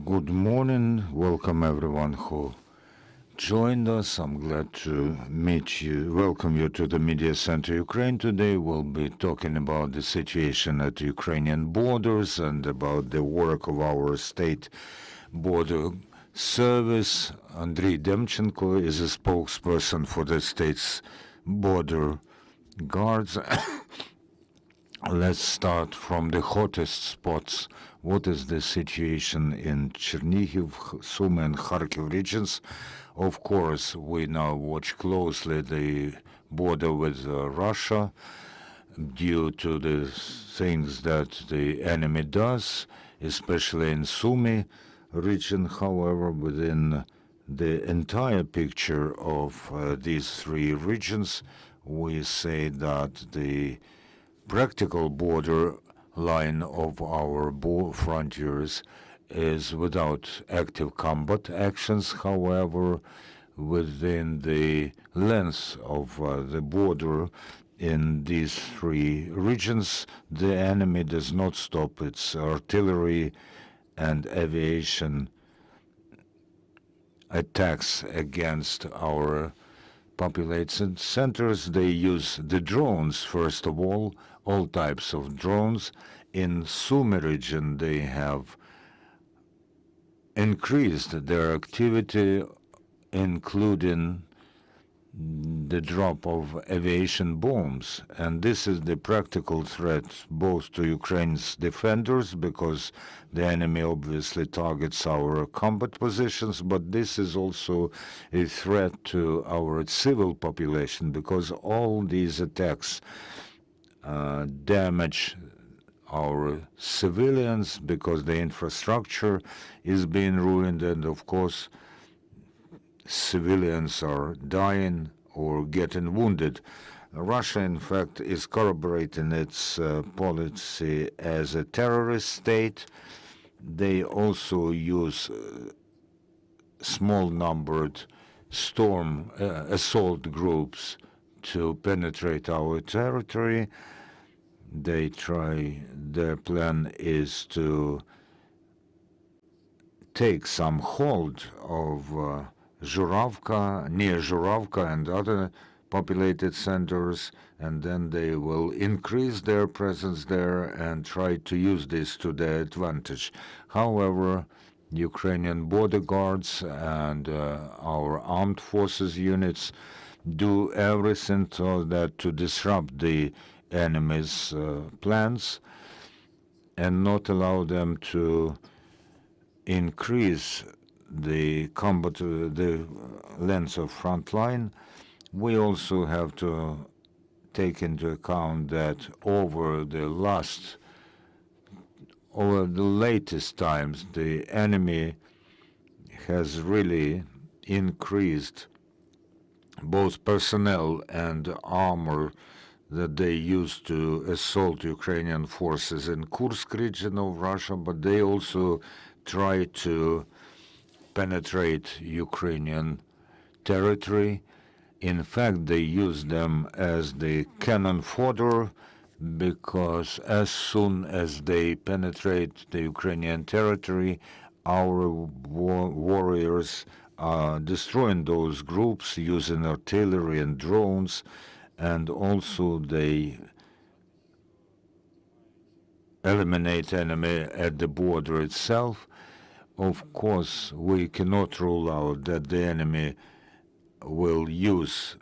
Good morning. Welcome everyone who joined us. I'm glad to meet you. Welcome you to the Media Center Ukraine. Today we'll be talking about the situation at Ukrainian borders and about the work of our state border service. Andrii Demchenko is a spokesperson for the state's border guards. Let's start from the hottest spots. What is the situation in Chernihiv, Sumy, and Kharkiv regions? Of course, we now watch closely the border with Russia due to the things that the enemy does, especially in Sumy region. However, within the entire picture of these three regions, we say that the practical border line of our frontiers is without active combat actions. However, within the length of the border in these three regions, the enemy does not stop its artillery and aviation attacks against our populated centers. They use the drones, first of all types of drones. In Sumy region, they have increased their activity, including the drop of aviation bombs. And this is the practical threat both to Ukraine's defenders, because the enemy obviously targets our combat positions, but this is also a threat to our civil population, because all these attacks damage our civilians, because the infrastructure is being ruined, and of course civilians are dying or getting wounded. Russia, in fact, is corroborating its policy as a terrorist state. They also use small-numbered assault groups to penetrate our territory. Their plan is to take some hold of near Zhuravka and other populated centers, and then they will increase their presence there and try to use this to their advantage. However, Ukrainian border guards and our armed forces units do everything so that to disrupt the enemy's plans and not allow them to increase the length of front line. We also have to take into account that over the latest times, the enemy has really increased both personnel and armor that they used to assault Ukrainian forces in Kursk region of Russia, but they also try to penetrate Ukrainian territory. In fact, they use them as the cannon fodder, because as soon as they penetrate the Ukrainian territory, our warriors are destroying those groups using artillery and drones, and also they eliminate enemy at the border itself. Of course, we cannot rule out that the enemy will use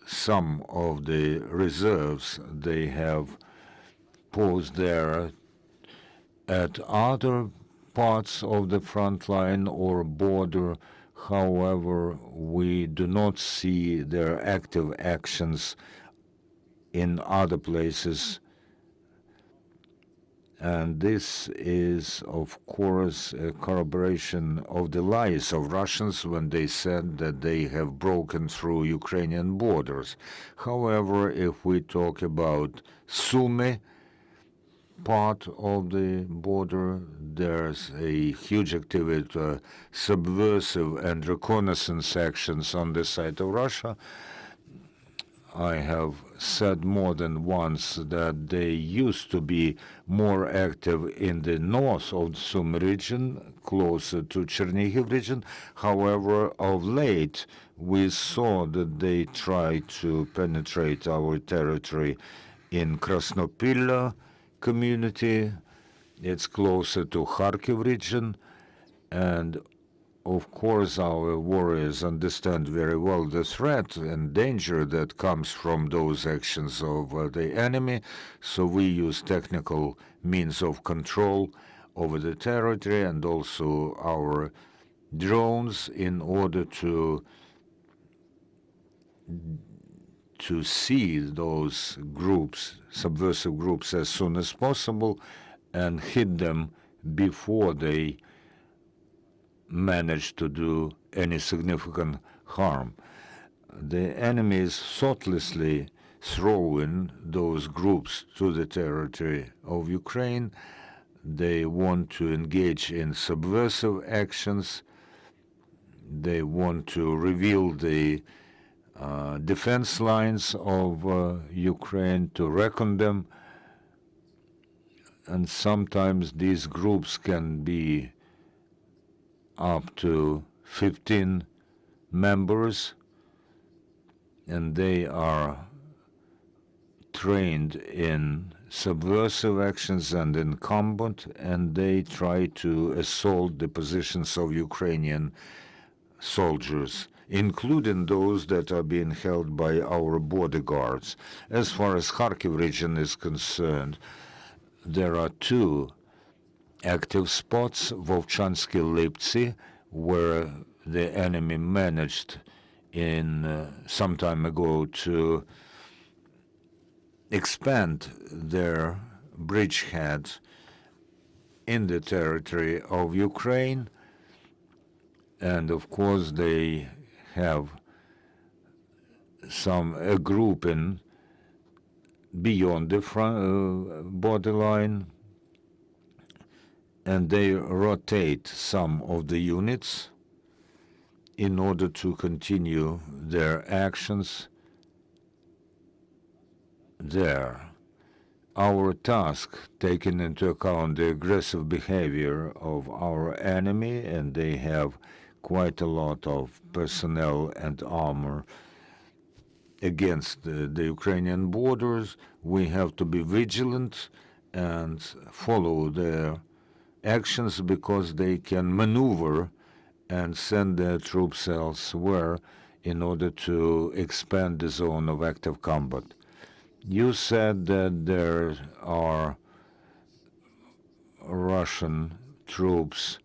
some of the reserves they have posed there at other parts of the front line or border. However, we do not see their active actions in other places. And this is, of course, a corroboration of the lies of Russians when they said that they have broken through Ukrainian borders. However, if we talk about Sumy part of the border, there's a huge activity, subversive and reconnaissance actions on the side of Russia. I have said more than once that they used to be more active in the north of the Sumy region, closer to Chernihiv region. However, of late, we saw that they tried to penetrate our territory in Krasnopilla community. It's closer to Kharkiv region, and of course, our warriors understand very well the threat and danger that comes from those actions of the enemy, so we use technical means of control over the territory and also our drones in order to see those groups, subversive groups, as soon as possible and hit them before they manage to do any significant harm. The enemy is thoughtlessly throwing those groups to the territory of Ukraine. They want to engage in subversive actions. They want to reveal the defense lines of Ukraine, to reckon them. And sometimes these groups can be up to 15 members, and they are trained in subversive actions and in combat, and they try to assault the positions of Ukrainian soldiers, including those that are being held by our bodyguards. As far as Kharkiv region is concerned, there are two active spots, Vovchansky Liptsi, where the enemy managed in some time ago to expand their bridgehead in the territory of Ukraine. And of course they have a grouping beyond the borderline, and they rotate some of the units in order to continue their actions there. Our task, taking into account the aggressive behavior of our enemy, and they have quite a lot of personnel and armor against the Ukrainian borders, we have to be vigilant and follow their actions, because they can maneuver and send their troops elsewhere in order to expand the zone of active combat. You said that there are Russian troops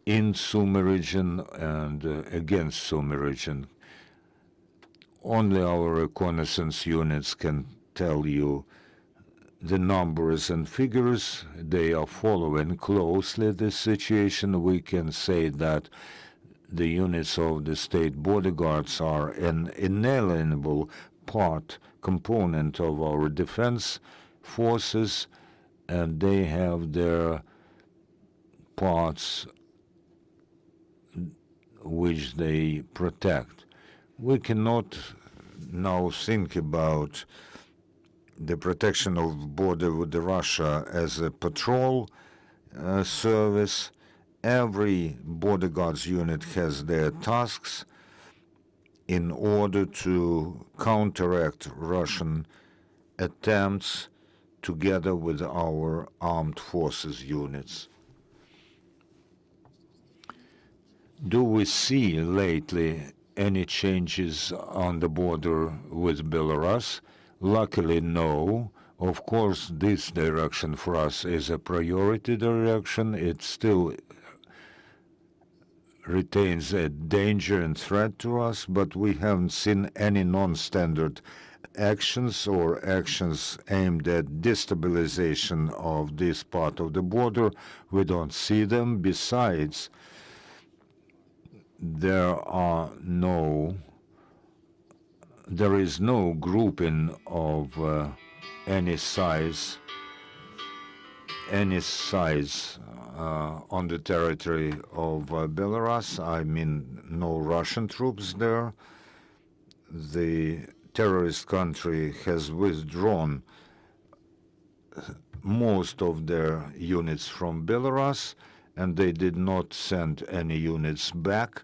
in Sumy region and against Sumy region. Only our reconnaissance units can tell you the numbers and figures. They are following closely the situation. We can say that the units of the state bodyguards are an inalienable component of our defense forces, and they have their parts which they protect. We cannot now think about the protection of border with Russia as a patrol service. Every bodyguards unit has their tasks in order to counteract Russian attempts together with our armed forces units. Do we see lately any changes on the border with Belarus? Luckily, no. Of course, this direction for us is a priority direction. It still retains a danger and threat to us, but we haven't seen any non-standard actions or actions aimed at destabilization of this part of the border. We don't see them. Besides, there is no grouping of any size on the territory of Belarus. I mean, no Russian troops there. The terrorist country has withdrawn most of their units from Belarus, and they did not send any units back.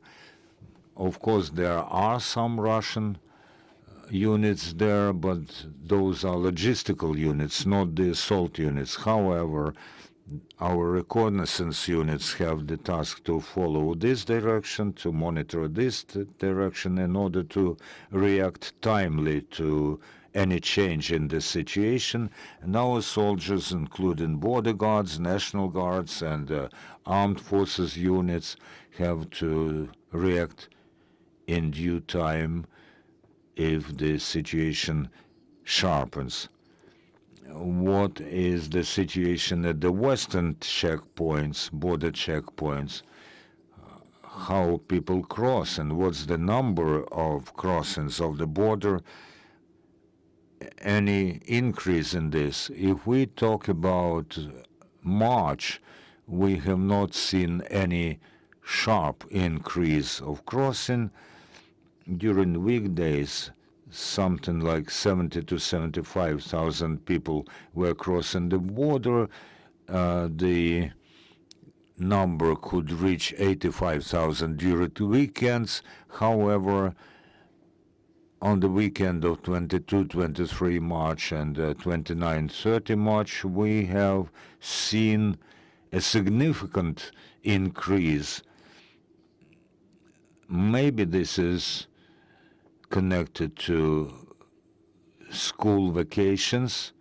Of course, there are some Russian units there, but those are logistical units, not the assault units. However, our reconnaissance units have the task to follow this direction, to monitor this direction in order to react timely to any change in the situation. And our soldiers, including border guards, national guards, and armed forces units, have to react in due time if the situation sharpens. What is the situation at the western checkpoints, border checkpoints? How people cross, and what's the number of crossings of the border? Any increase in this? If we talk about March, we have not seen any sharp increase of crossing. During weekdays, something like 70 to 75,000 people were crossing the border. The number could reach 85,000 during the weekends. However, on the weekend of 22, 23 March and 29, 30 March, we have seen a significant increase. Maybe this is connected to school vacations,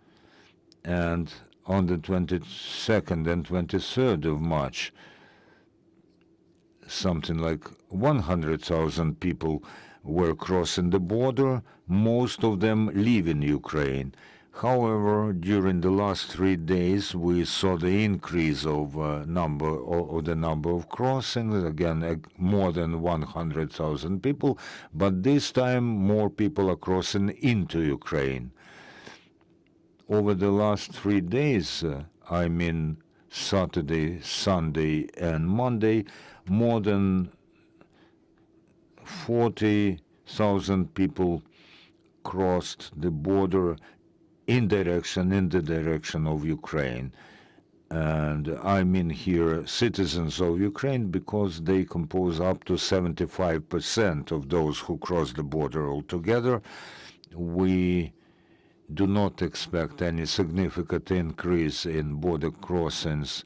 and on the 22nd and 23rd of March, something like 100,000 people were crossing the border, most of them leaving Ukraine. However, during the last 3 days, we saw the increase of the number of crossings, again, more than 100,000 people, but this time more people are crossing into Ukraine. Over the last 3 days, I mean Saturday, Sunday, and Monday, more than 40,000 people crossed the border in the direction of Ukraine. And I mean here citizens of Ukraine, because they compose up to 75% of those who cross the border altogether. We do not expect any significant increase in border crossings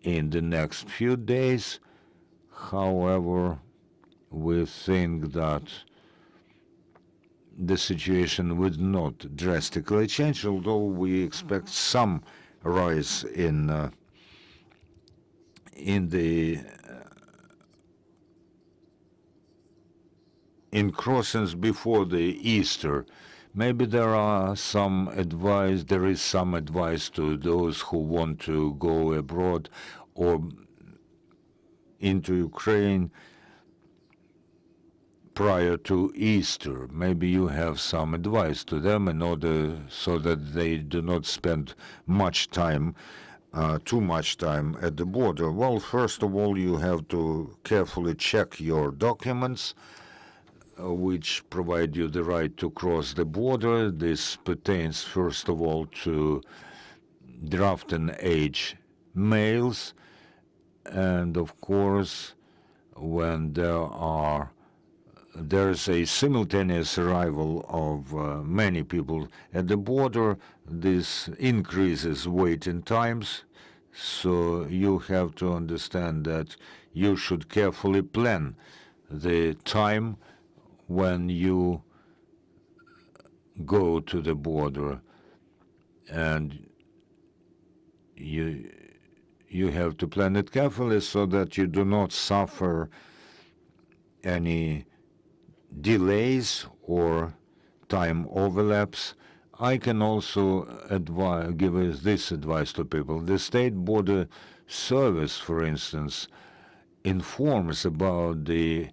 in the next few days. However, we think that the situation would not drastically change, although we expect some rise in crossings before the Easter. Maybe there is some advice to those who want to go abroad or into Ukraine prior to Easter. Maybe you have some advice to them in order so that they do not spend too much time at the border. Well, first of all, you have to carefully check your documents, which provide you the right to cross the border. This pertains, first of all, to drafting age males, and of course, when there's a simultaneous arrival of many people at the border, this increases waiting times, so you have to understand that you should carefully plan the time when you go to the border, and you have to plan it carefully so that you do not suffer any delays or time overlaps. I can also give this advice to people. The State Border Service, for instance, informs about the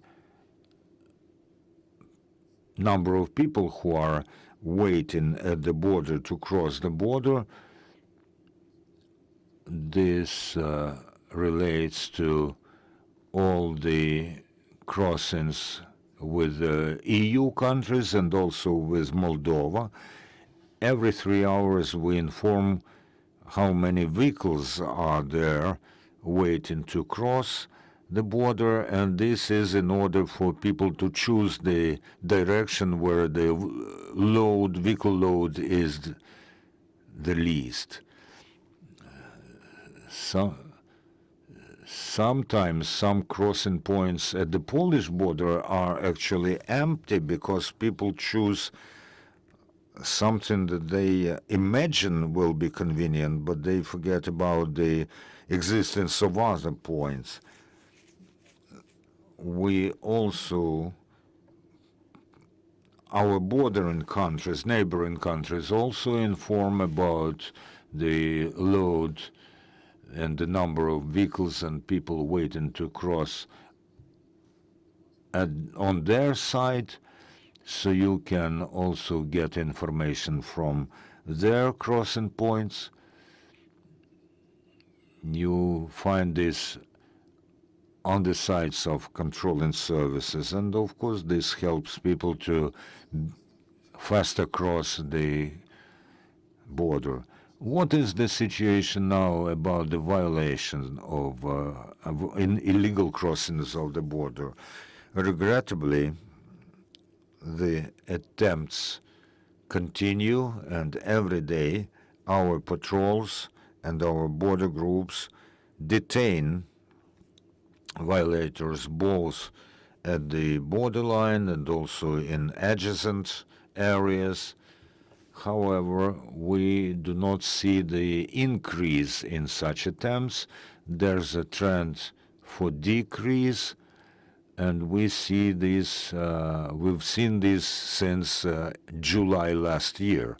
number of people who are waiting at the border to cross the border. This relates to all the crossings with EU countries and also with Moldova. Every 3 hours we inform how many vehicles are there waiting to cross the border, and this is in order for people to choose the direction where the vehicle load is the least. Sometimes some crossing points at the Polish border are actually empty because people choose something that they imagine will be convenient, but they forget about the existence of other points. We also, our bordering countries, neighboring countries, also inform about the load and the number of vehicles and people waiting to cross on their side, so you can also get information from their crossing points. You find this on the sites of controlling services, and of course this helps people to faster cross the border. What is the situation now about the violation of illegal crossings of the border? Regrettably, the attempts continue, and every day our patrols and our border groups detain violators both at the borderline and also in adjacent areas. However, we do not see the increase in such attempts. There's a trend for decrease, and we see this, we've seen this since July last year.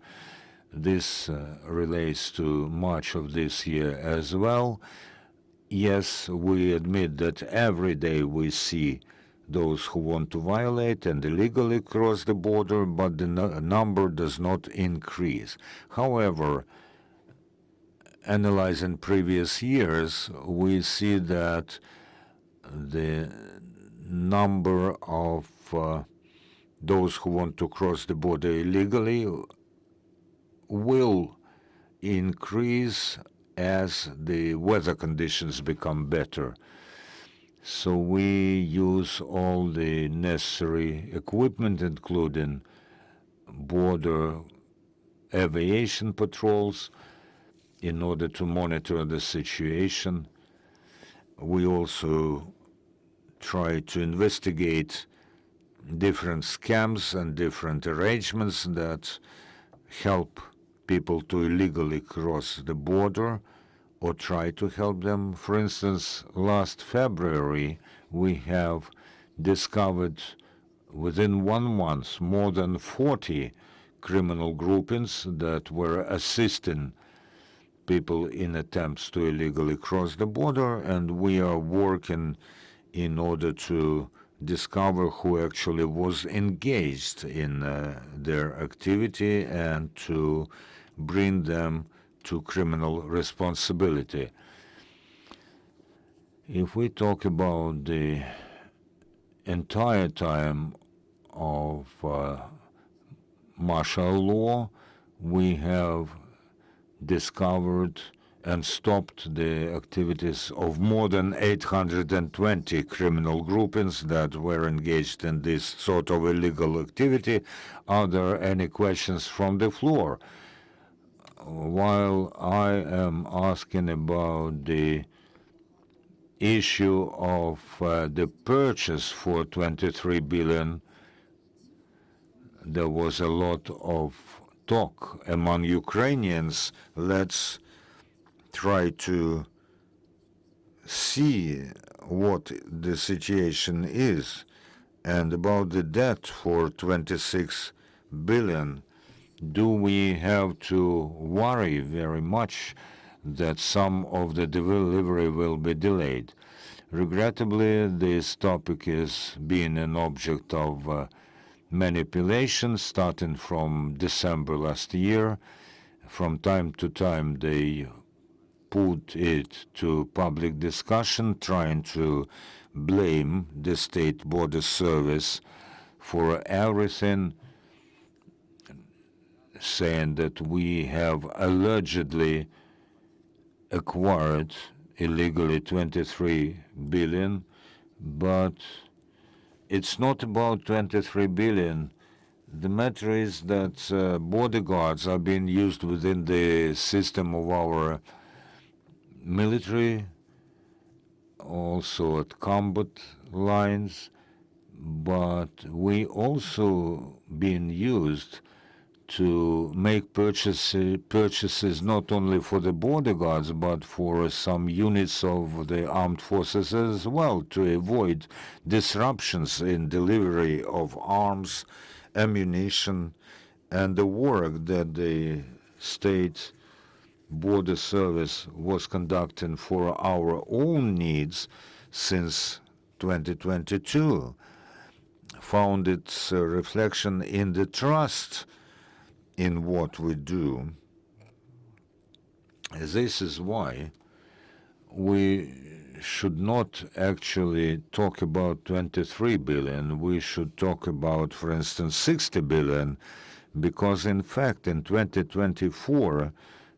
This relates to March of this year as well. Yes, we admit that every day we see those who want to violate and illegally cross the border, but the number does not increase. However, analyzing previous years, we see that the number of those who want to cross the border illegally will increase as the weather conditions become better. So we use all the necessary equipment, including border aviation patrols, in order to monitor the situation. We also try to investigate different scams and different arrangements that help people to illegally cross the border or try to help them. For instance, last February, we have discovered within 1 month more than 40 criminal groupings that were assisting people in attempts to illegally cross the border, and we are working in order to discover who actually was engaged in their activity and to bring them to criminal responsibility. If we talk about the entire time of martial law, we have discovered and stopped the activities of more than 820 criminal groupings that were engaged in this sort of illegal activity. Are there any questions from the floor? While I am asking about the issue of the purchase for 23 billion, there was a lot of talk among Ukrainians. Let's try to see what the situation is. And about the debt for 26 billion, do we have to worry very much that some of the delivery will be delayed? Regrettably, this topic is being an object of manipulation starting from December last year. From time to time, they put it to public discussion, trying to blame the State Border Service for everything, saying that we have allegedly acquired illegally 23 billion, but it's not about 23 billion. The matter is that border guards are being used within the system of our military, also at combat lines, but we also being used to make purchases not only for the border guards but for some units of the armed forces as well, to avoid disruptions in delivery of arms, ammunition, and the work that the state border service was conducting for our own needs since 2022 found its reflection in the trust in what we do. This is why we should not actually talk about 23 billion. We should talk about, for instance, 60 billion, because in fact in 2024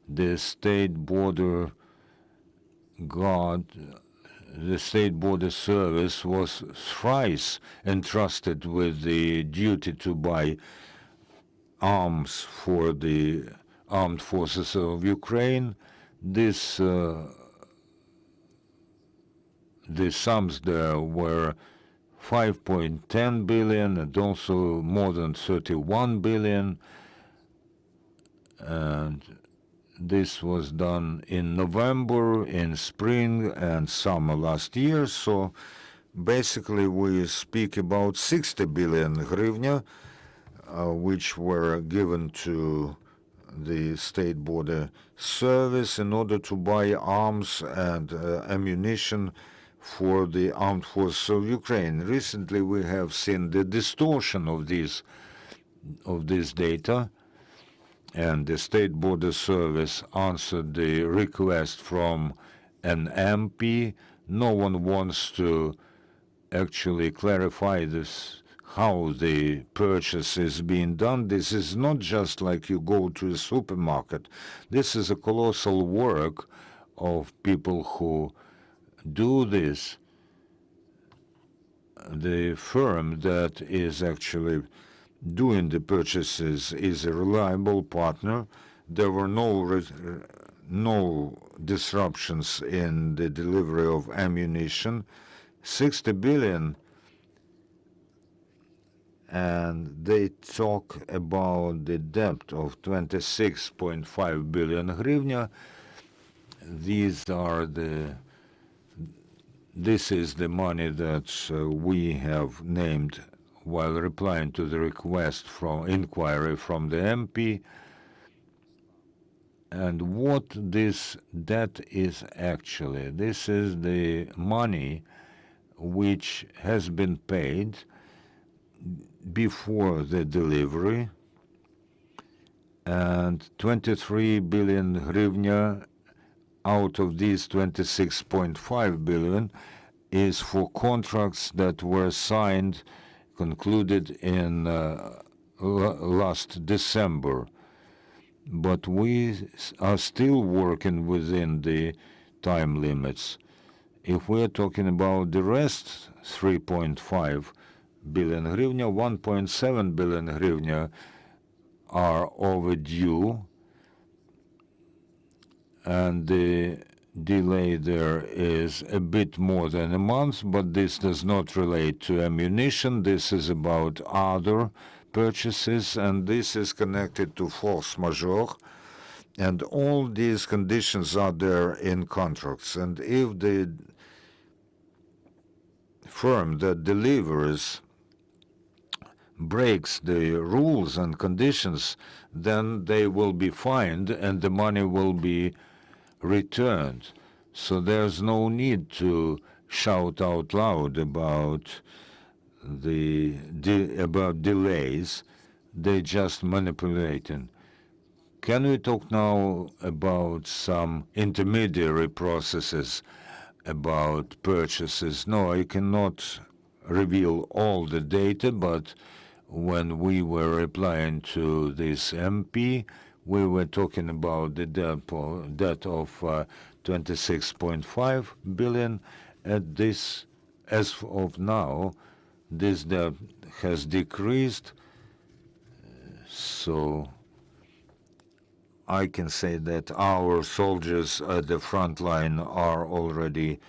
the state border guard, the state border service was thrice entrusted with the duty to buy arms for the armed forces of Ukraine. The sums there were 5.10 billion and also more than 31 billion, and this was done in November, in spring and summer last year. So basically we speak about 60 billion hryvnia, which were given to the state border service in order to buy arms and ammunition for the armed forces of Ukraine. Recently we have seen the distortion of this data, and the state border service answered the request from an MP. No one wants to actually clarify this, how the purchase is being done. This is not just like you go to a supermarket. This is a colossal work of people who do this. The firm that is actually doing the purchases is a reliable partner. There were no disruptions in the delivery of ammunition. 60 billion, and they talk about the debt of 26.5 billion hryvnia. This is the money that we have named while replying to the request from inquiry from the MP. And what this debt is actually, this is the money which has been paid before the delivery, and 23 billion hryvnia out of these 26.5 billion is for contracts that were concluded in last December. But we are still working within the time limits. If we're talking about the rest, 3.5 billion hryvnia, 1.7 billion hryvnia are overdue, and the delay there is a bit more than a month, but this does not relate to ammunition. This is about other purchases, and this is connected to force majeure. And all these conditions are there in contracts. And if the firm that delivers breaks the rules and conditions, then they will be fined and the money will be returned. So there's no need to shout out loud about about delays. They're just manipulating. Can we talk now about some intermediary processes about purchases? No, I cannot reveal all the data, but when we were replying to this MP, we were talking about the debt of 26.5 billion. At this, as of now, this debt has decreased, so I can say that our soldiers at the front line are already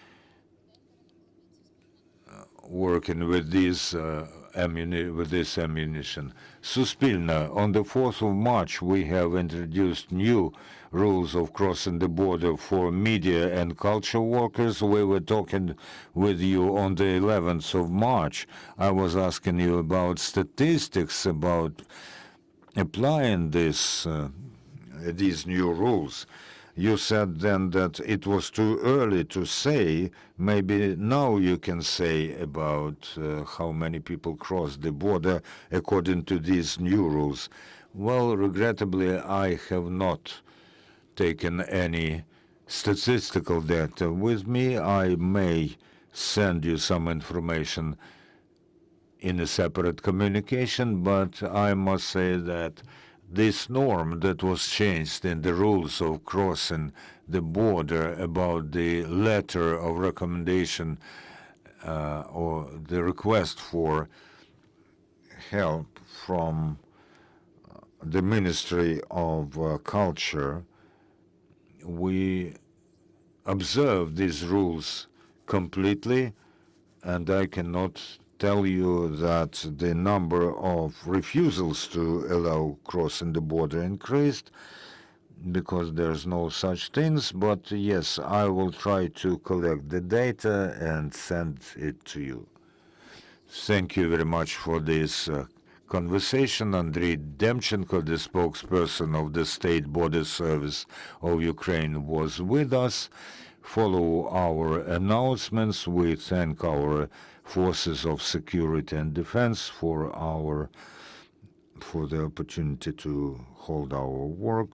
working with this ammunition. Suspilna, on the 4th of March, we have introduced new rules of crossing the border for media and culture workers. We were talking with you on the 11th of March. I was asking you about statistics about applying these new rules. You said then that it was too early to say. Maybe now you can say about how many people cross the border according to these new rules. Well, regrettably, I have not taken any statistical data with me. I may send you some information in a separate communication, but I must say that this norm that was changed in the rules of crossing the border about the letter of recommendation or the request for help from the Ministry of Culture, we observe these rules completely, and I cannot tell you that the number of refusals to allow crossing the border increased, because there's no such things. But yes, I will try to collect the data and send it to you. Thank you very much for this conversation. Andrii Demchenko, the spokesperson of the State Border Service of Ukraine, was with us. Follow our announcements. We thank our forces of security and defense for the opportunity to hold our work.